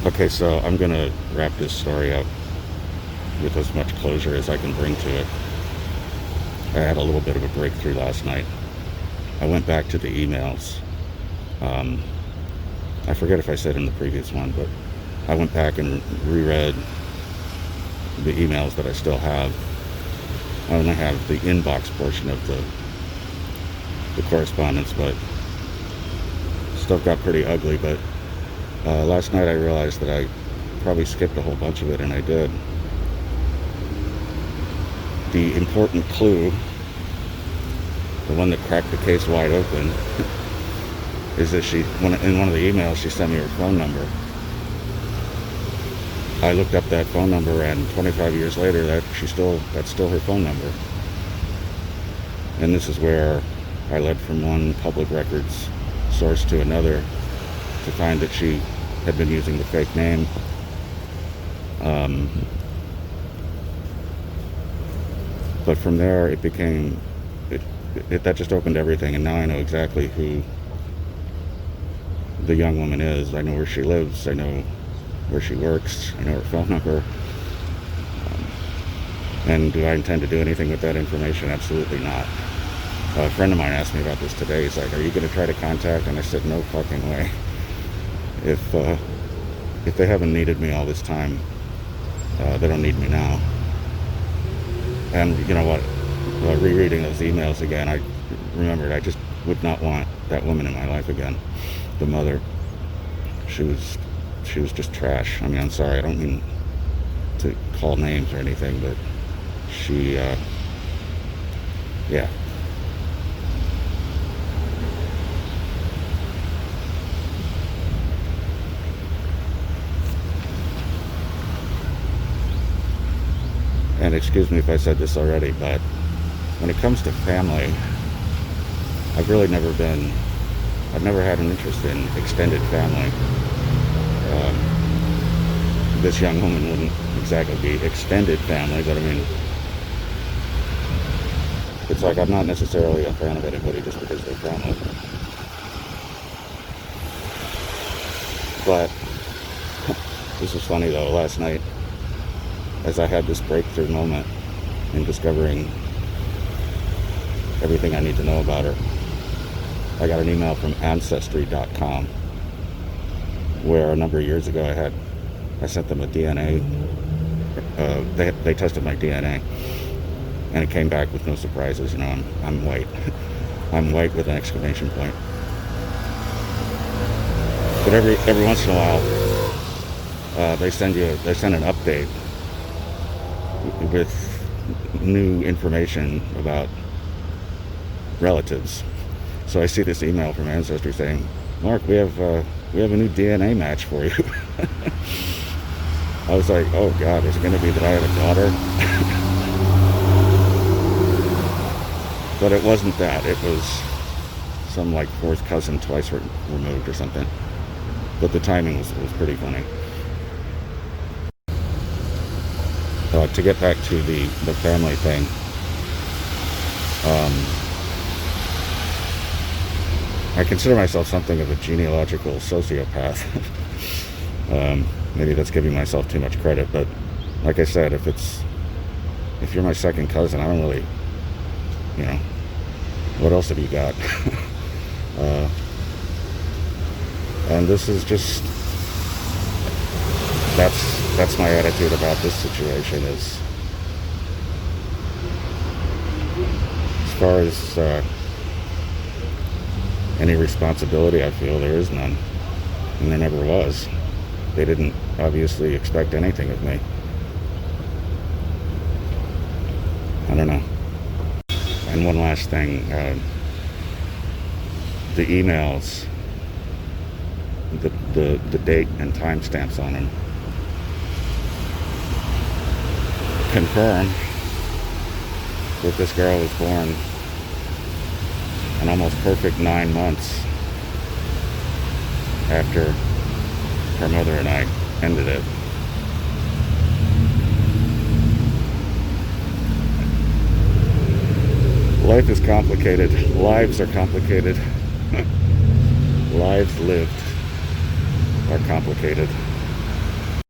Okay, so I'm gonna wrap this story up with as much closure as I can bring to it. I had a little bit of a breakthrough last night. I went back to the emails. Um, I forget if I said in the previous one, but I went back and reread the emails that I still have. I only have the inbox portion of the correspondence, but stuff got pretty ugly. But last night I realized that I probably skipped a whole bunch of it, and I did. The important clue, the one that cracked the case wide open, is that in one of the emails she sent me her phone number. I looked up that phone number, and 25 years later, that's still her phone number. And this is where I led from one public records source to another to find that she had been using the fake name. But from there, that just opened everything, and now I know exactly who the young woman is. I know where she lives. I know where she works. I know her phone number. And do I intend to do anything with that information? Absolutely not. A friend of mine asked me about this today. He's like, "Are you going to try to contact?" And I said, "No fucking way. If they haven't needed me all this time, they don't need me now." And you know what? While rereading those emails again, I remembered I just would not want that woman in my life again. The mother, she was just trash. I mean, I'm sorry, I don't mean to call names or anything, but she, yeah. And excuse me if I said this already, but when it comes to family, I've never had an interest in extended family. This young woman wouldn't exactly be extended family, but I mean, it's like I'm not necessarily a fan of anybody just because they're family. But this was funny though, last night, as I had this breakthrough moment in discovering everything I need to know about her, I got an email from Ancestry.com, where a number of years ago I sent them a DNA. They tested my DNA, and it came back with no surprises. You know, I'm white. I'm white with an exclamation point. But every once in a while, they send an update with new information about relatives. So I see this email from Ancestry saying, "Mark, we have a new DNA match for you." I was like, "Oh God, is it going to be that I have a daughter?" But it wasn't that. It was some like fourth cousin twice removed or something. But the timing was pretty funny. To get back to the family thing, I consider myself something of a genealogical sociopath. Maybe that's giving myself too much credit, but like I said, if you're my second cousin, I don't really, you know, what else have you got? And this is just, that's my attitude about this situation. Is as far as any responsibility, I feel there is none, and there never was. They didn't obviously expect anything of me. I don't know. And one last thing, the emails, the date and timestamps on them confirm that this girl was born an almost perfect 9 months after her mother and I ended it. Life is complicated. Lives are complicated. Lives lived are complicated.